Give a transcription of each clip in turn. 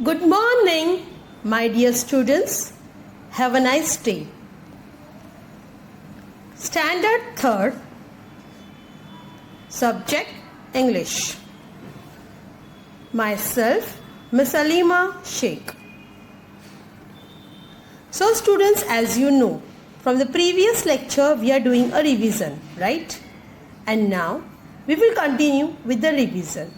Good morning, my dear students. Have a nice day. Standard 3rd, Subject English. Myself, Miss Alima Sheikh. So students, as you know, from the previous lecture we are doing a revision, right? And now we will continue with the revision.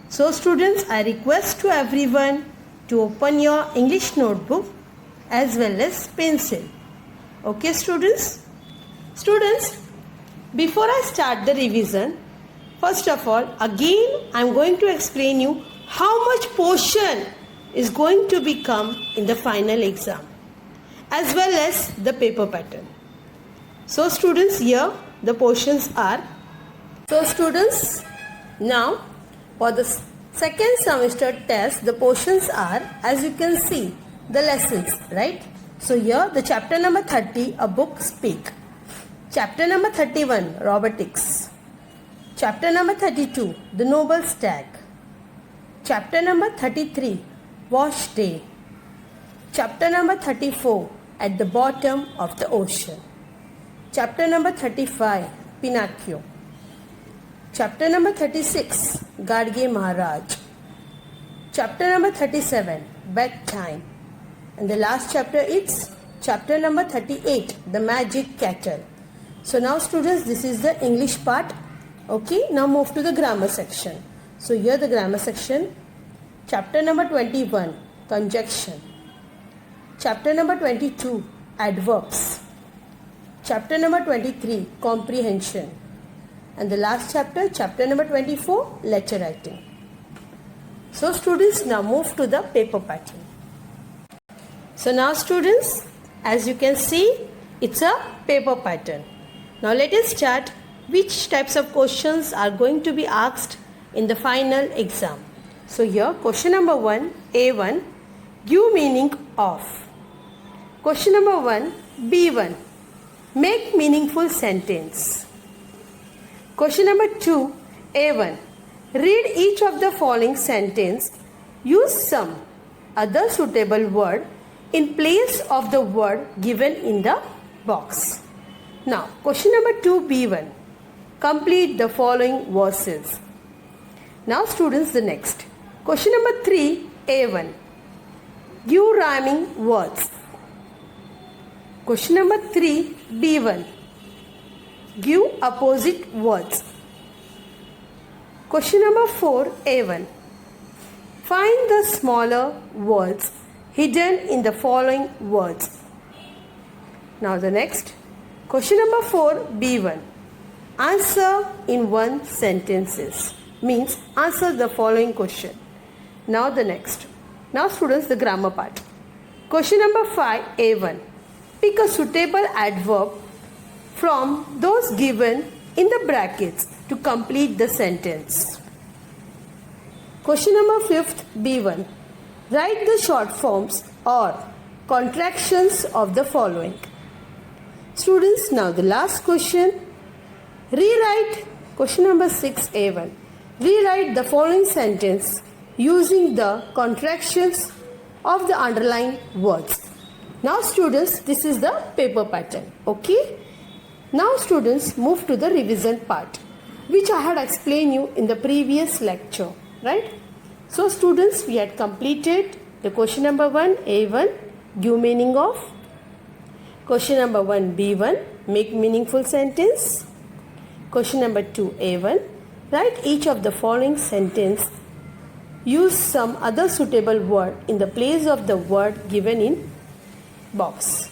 So students, I request to everyone to open your English notebook as well as pencil. Okay students? Students, before I start the revision, first of all, again I am going to explain you how much portion is going to become in the final exam as well as the paper pattern. So students, here the portions are. So students, now for the second semester test, the portions are, as you can see, the lessons, right? So here the chapter number 30, a book speak. Chapter number 31, robotics. Chapter number 32, the noble stag. Chapter number 33, wash day. Chapter number 34, at the bottom of the ocean. Chapter number 35, Pinocchio. Chapter number 36, Gadge Maharaj. Chapter number 37, bedtime. And the last chapter is chapter number 38, the magic kettle. So now students, this is the English part. Okay, now move to the grammar section. So here the grammar section. Chapter number 21, conjunction. Chapter number 22, adverbs. Chapter number 23, comprehension. And the last chapter, chapter number 24, letter writing. So students, now move to the paper pattern. So now students, as you can see, it's a paper pattern. Now let us start which types of questions are going to be asked in the final exam. So here question number 1, A1, give meaning of. Question number 1, B1, make meaningful sentence. Question number 2, A1, read each of the following sentence. Use some other suitable word in place of the word given in the box. Now, question number 2, B1, complete the following verses. Now, students, the next. Question number 3, A1, give rhyming words. Question number 3, B1, give opposite words. Question number 4, A1, find the smaller words hidden in the following words. Now the next. Question number 4, B1, answer in one sentences. Means answer the following question. Now the next. Now students, the grammar part. Question number 5, A1, pick a suitable adverb from those given in the brackets to complete the sentence. Question number 5, B1, write the short forms or contractions of the following. Students, now the last question. Rewrite question number 6, A1. Rewrite the following sentence using the contractions of the underlined words. Now students, this is the paper pattern. Okay. Now students, move to the revision part, which I had explained you in the previous lecture, right? So students, we had completed the question number 1, A1, give meaning of. Question number 1, B1, make meaningful sentence. Question number 2, A1, write each of the following sentence. Use some other suitable word in the place of the word given in box.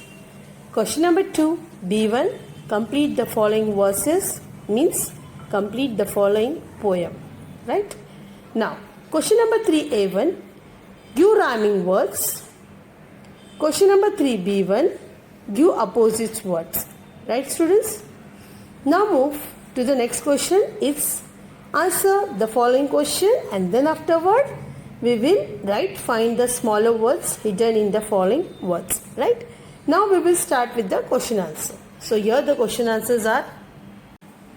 Question number 2, B1, complete the following verses, means complete the following poem, right? Now, question number 3, A1, give rhyming words. Question number 3, B1, give opposite words, right students? Now move to the next question. It's answer the following question, and then afterward we will find the smaller words hidden in the following words, right? Now we will start with the question answer. So here the question answers are.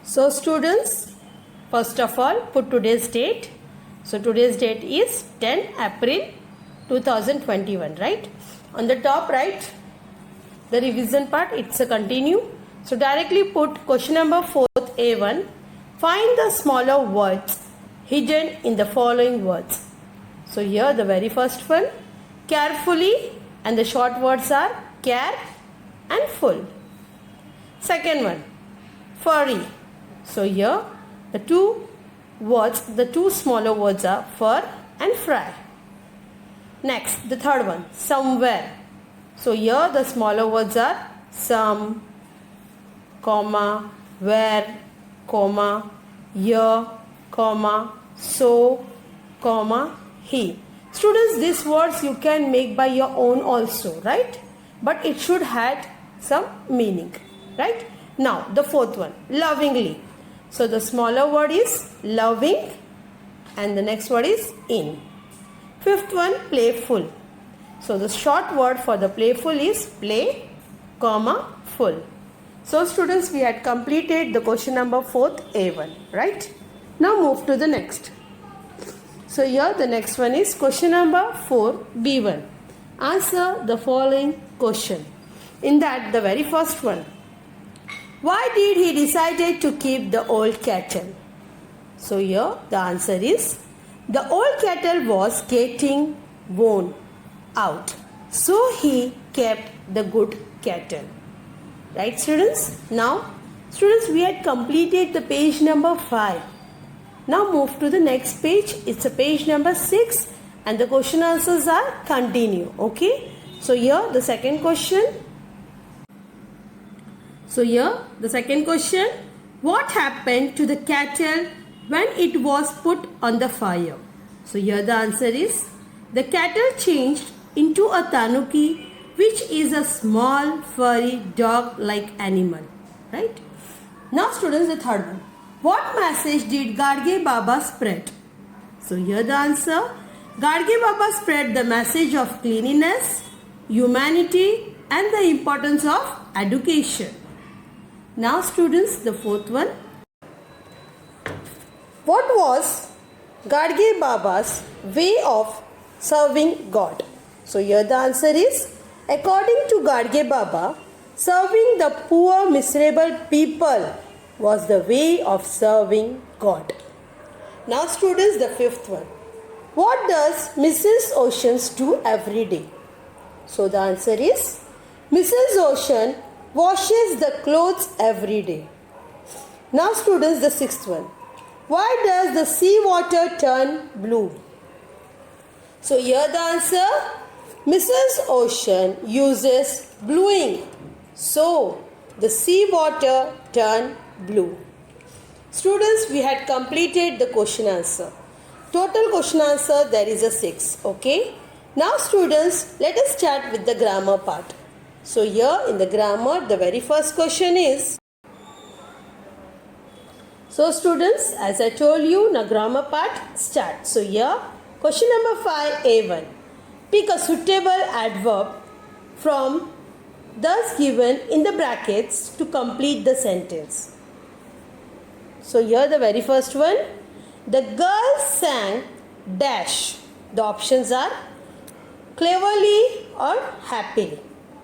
So students, first of all, put today's date. So today's date is 10 April 2021, right? On the top right, the revision part, it's a continue. So directly put question number 4th A1. Find the smaller words hidden in the following words. So here the very first one, carefully, and the short words are care and full. Second one, furry. So here the two smaller words are fur and fry. Next, the third one, somewhere. So here the smaller words are some, comma, where, comma, here, comma, so, comma, he. Students, these words you can make by your own also, right? But it should have some meaning, right? Now, the fourth one, lovingly. So the smaller word is loving and the next word is in. Fifth one, playful. So the short word for the playful is play, comma, full. So students, we had completed the question number 4th A1, right? Now move to the next. So here the next one is question number 4 B1. Answer the following question. In that, the very first one, why did he decided to keep the old cattle? So here the answer is, the old cattle was getting worn out, so he kept the good cattle. Right, students? Now, students, we had completed the page number 5. Now move to the next page. It's a page number 6 and the question answers are continue. Okay. So here the second question. What happened to the cattle when it was put on the fire? So here the answer is, the cattle changed into a tanuki, which is a small furry dog-like animal. Right? Now students, the third one. What message did Gadge Baba spread? So here the answer, Gadge Baba spread the message of cleanliness, humanity and the importance of education. Now students, the fourth one. What was Gadge Baba's way of serving God? So here the answer is, according to Gadge Baba, serving the poor miserable people was the way of serving God. Now students, the fifth one. What does Mrs. Ocean do every day? So the answer is, Mrs. Ocean washes the clothes every day. Now students, the sixth one. Why does the sea water turn blue? So here the answer, Mrs. Ocean uses bluing, so the sea water turn blue. Students, we had completed the question answer. Total question answer there is a 6. Okay. Now students, let us start with the grammar part. So here in the grammar, the very first question is. So students, as I told you, now grammar part start. So here, question number 5 A1. Pick a suitable adverb from thus given in the brackets to complete the sentence. So here the very first one. The girl sang dash. The options are cleverly or happily.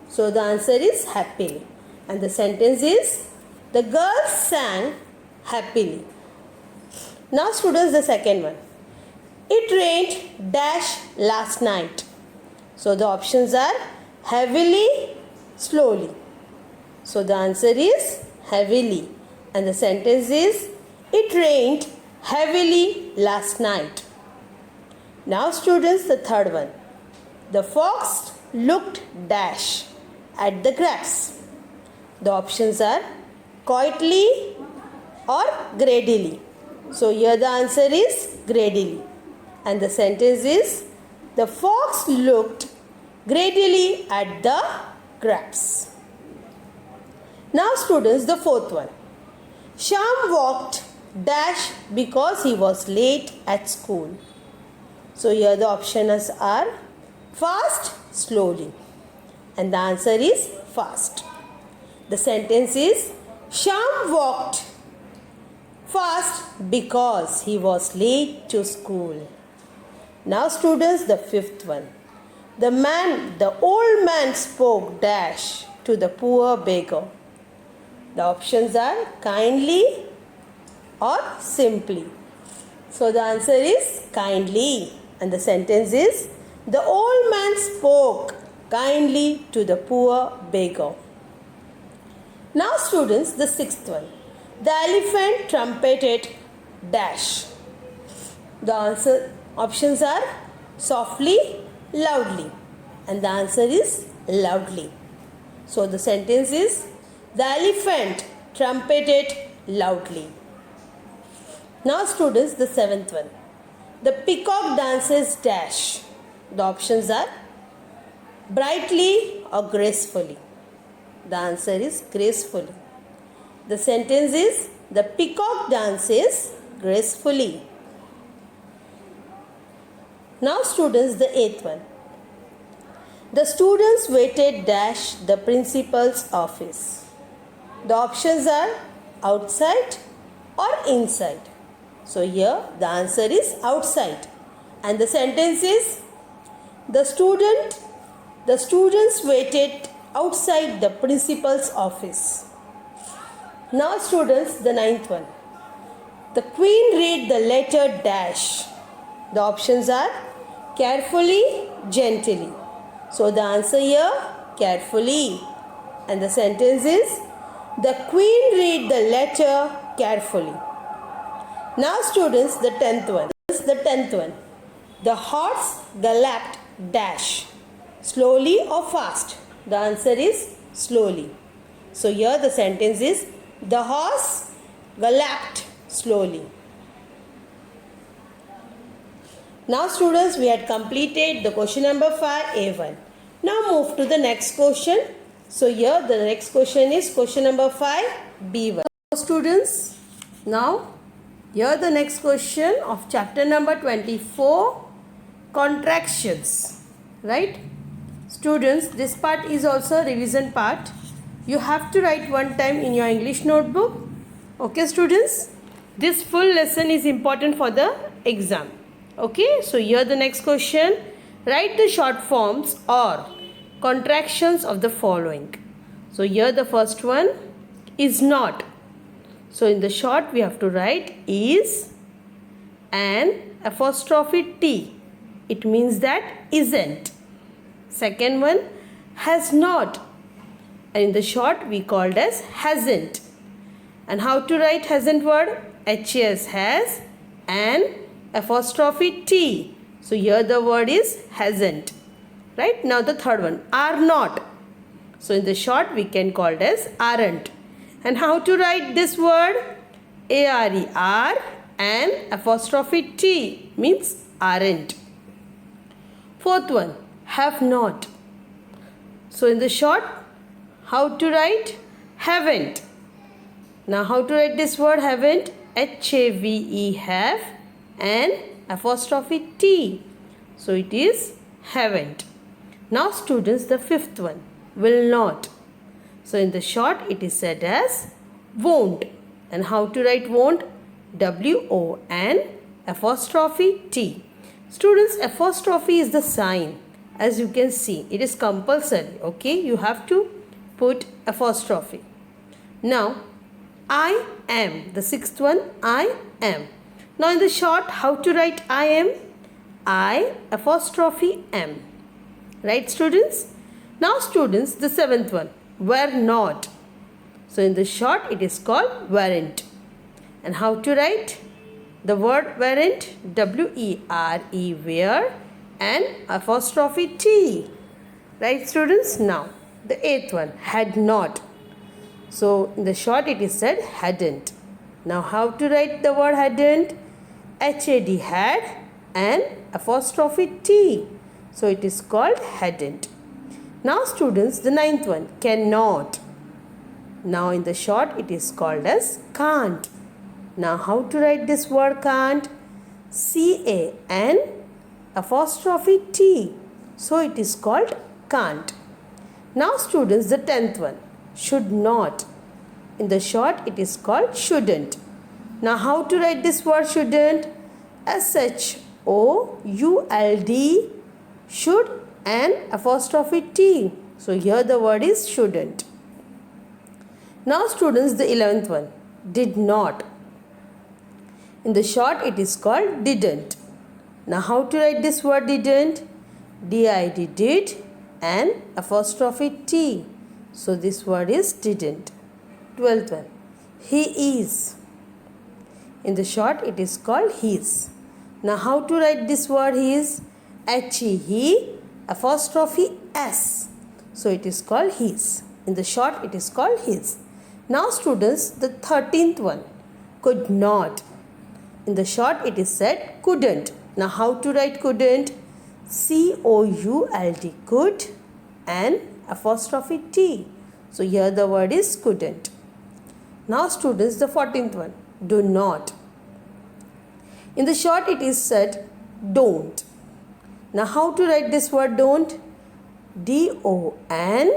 So the answer is happily. And the sentence is, the girl sang happily. Now students, the second one. It rained dash last night. So the options are heavily, slowly. So the answer is heavily. And the sentence is, it rained heavily last night. Now students, the third one. The fox looked dash at the grass. The options are quietly or greedily. So here the answer is greedily. And the sentence is, the fox looked greedily at the grass. Now students, the fourth one. Shyam walked dash because he was late at school. So here the options are fast, slowly. And the answer is fast. The sentence is, Shyam walked fast because he was late to school. Now students, the fifth one. The old man spoke dash to the poor beggar. The options are kindly or simply. So the answer is kindly. And the sentence is, the old man spoke kindly to the poor beggar. Now students, the sixth one. The elephant trumpeted dash. The options are softly, loudly. And the answer is loudly. So the sentence is, the elephant trumpeted loudly. Now students, the seventh one. The peacock dances dash. The options are brightly or gracefully. The answer is gracefully. The sentence is, the peacock dances gracefully. Now students, the eighth one. The students waited dash the principal's office. The options are outside or inside. So here the answer is outside. And the sentence is, the students waited outside the principal's office. Now students, the ninth one. The queen read the letter dash. The options are carefully, gently. So the answer here, carefully. And the sentence is, the queen read the letter carefully. Now students, the tenth one. The horse galloped dash. Slowly or fast? The answer is slowly. So here the sentence is, the horse galloped slowly. Now students, we had completed the question number 5A1. Now move to the next question. So here the next question is question number 5B1. So students, now here the next question of chapter number 24, contractions. Right? Students, this part is also a revision part. You have to write one time in your English notebook. Okay students? This full lesson is important for the exam. Okay, so here the next question. Write the short forms or contractions of the following. So here the first one is not. So in the short we have to write is and apostrophe T. It means that isn't. Second one, has not. And in the short we called as hasn't. And how to write hasn't word? HAS, has, and apostrophe T. So here the word is hasn't. Right? Now the third one, are not. So in the short we can call it as aren't. And how to write this word? ARE, are, and apostrophe T means aren't. Fourth one, have not. So in the short, how to write? Haven't. Now how to write this word haven't? HAVE, have, and apostrophe T. So it is haven't. Now students, the fifth one, will not. So in the short it is said as won't. And how to write won't? WON apostrophe T. Students, apostrophe is the sign. As you can see, it is compulsory. Okay, you have to put apostrophe. Now, I am. The sixth one, I am. Now in the short, how to write I am? I apostrophe am. Right students? Now students, the seventh one, were not. So in the short, it is called weren't. And how to write? The word weren't, WERE, were, and apostrophe T. Right students? Now, the eighth one, had not. So in the short, it is said hadn't. Now how to write the word hadn't? HAD, had, and apostrophe T. So it is called hadn't. Now students, the ninth one, cannot. Now in the short, it is called as can't. Now how to write this word can't? CAN apostrophe T. So it is called can't. Now students, the tenth one, should not. In the short, it is called shouldn't. Now how to write this word shouldn't? SHOULD, should, N apostrophe T. So here the word is shouldn't. Now students, the 11th one, did not. In the short it is called didn't. Now how to write this word didn't? D-I-D, did, and apostrophe T. So this word is didn't. 12th one, he is. In the short it is called his. Now how to write this word his? H-E, he, apostrophe S. So it is called his. In the short it is called his. Now students, the 13th one, could not. In the short it is said couldn't. Now how to write couldn't? C-O-U-L-D, could, and apostrophe T. So here the word is couldn't. Now students, the 14th one, do not. In the short it is said don't. Now how to write this word don't? D-O-N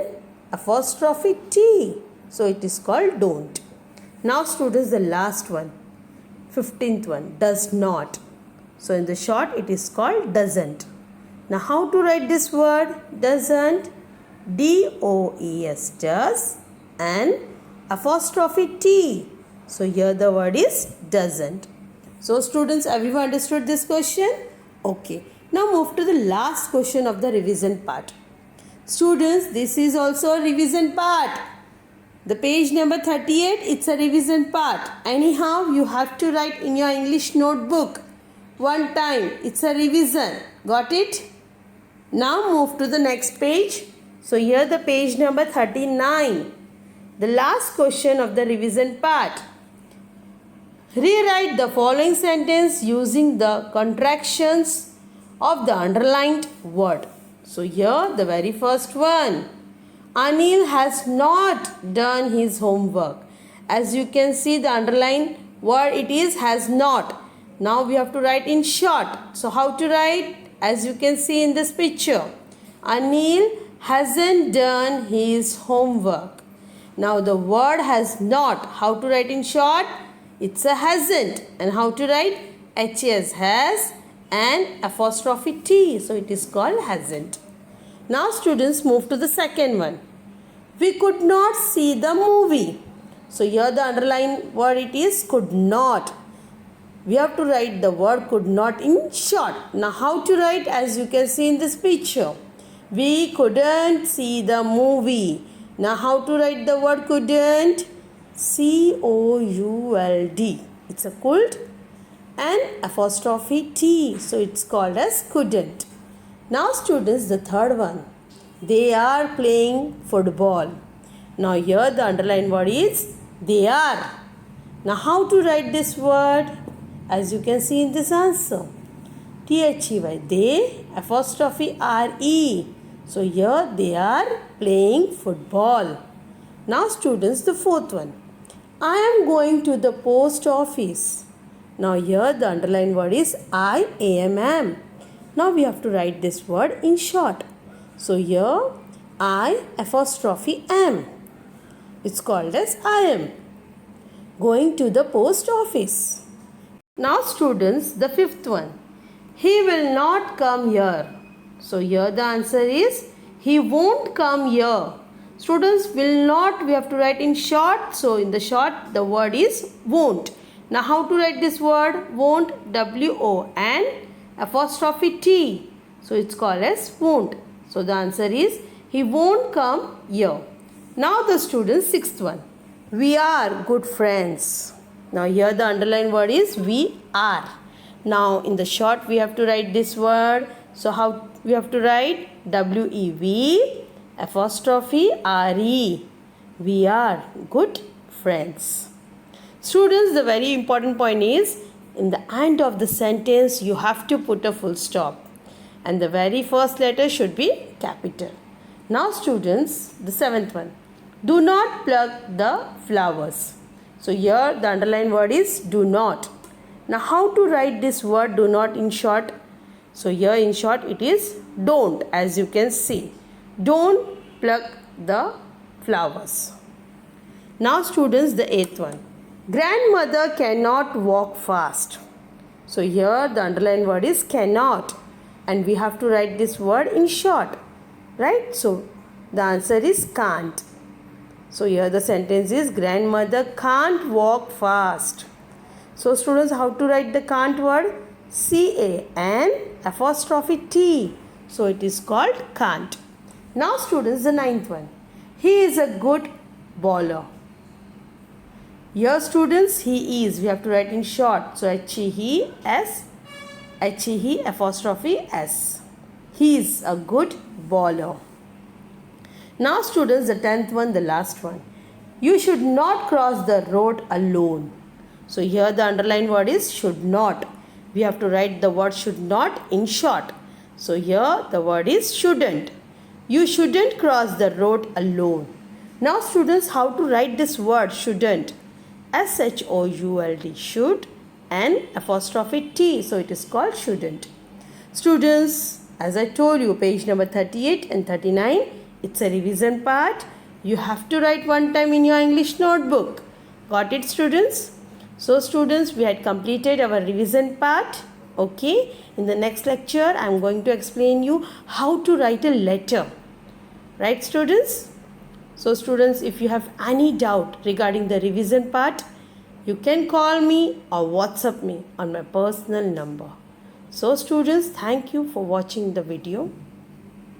apostrophe T. So it is called don't. Now students, the last one, 15th one, does not. So in the short it is called doesn't. Now how to write this word doesn't? D-O-E-S, does, and apostrophe T. So here the word is doesn't. So students, everyone understood this question? Okay. Now move to the last question of the revision part. Students, this is also a revision part. The page number 38, it's a revision part. Anyhow, you have to write in your English notebook one time. It's a revision. Got it? Now move to the next page. So here the page number 39. The last question of the revision part. Rewrite the following sentence using the contractions of the underlined word. So here the very first one. Anil has not done his homework. As you can see, the underlined word it is has not. Now we have to write in short. So how to write? As you can see in this picture, Anil hasn't done his homework. Now the word has not. How to write in short? It's a hasn't. And how to write? H-S, has, and apostrophe T. So it is called hasn't. Now students, move to the second one. We could not see the movie. So here the underlined word it is could not. We have to write the word could not in short. Now how to write? As you can see in this picture, we couldn't see the movie. Now how to write the word couldn't? C-O-U-L-D. It's a could and apostrophe T. So it's called as couldn't. Now students, the third one. They are playing football. Now here the underlined word is they are. Now how to write this word? As you can see in this answer, T-H-E-Y, they, apostrophe R-E. So here they are playing football. Now students, the fourth one. I am going to the post office. Now here the underlined word is I-A-M-M. Now we have to write this word in short. So here I apostrophe M. It's called as I am going to the post office. Now students, the fifth one. He will not come here. So here the answer is he won't come here. Students, will not we have to write in short. So in the short the word is won't. Now how to write this word? Won't, W-O-N apostrophe T. So it's called as won't. So the answer is he won't come here. Now the students, sixth one. We are good friends. Now here the underlined word is we are. Now in the short we have to write this word. So how we have to write? W-E-V apostrophe R-E. We are good friends. Students, the very important point is in the end of the sentence you have to put a full stop. And the very first letter should be capital. Now students, the seventh one. Do not pluck the flowers. So here the underlined word is do not. Now how to write this word do not in short? So here in short it is don't, as you can see. Don't pluck the flowers. Now students, the eighth one. Grandmother cannot walk fast. So here the underlined word is cannot. and we have to write this word in short, right? So the answer is can't. So here the sentence is grandmother can't walk fast. So students, how to write the can't word? C-A-N''T. So it is called can't. Now students, the ninth one. He is a good bowler. Here students, he is. We have to write in short. So H-E-S. He is a good bowler. Now students, the 10th one, the last one. You should not cross the road alone. So here the underlined word is should not. We have to write the word should not in short. So here the word is shouldn't. You shouldn't cross the road alone. Now students, how to write this word shouldn't? S-H-O-U-L-D, should, and ''T. So it is called shouldn't. Students, as I told you, page number 38 and 39, it's a revision part. You have to write one time in your English notebook. Got it, students? So students, we had completed our revision part. Okay, in the next lecture, I am going to explain you how to write a letter. Right, students? So students, if you have any doubt regarding the revision part, you can call me or WhatsApp me on my personal number. So students, thank you for watching the video.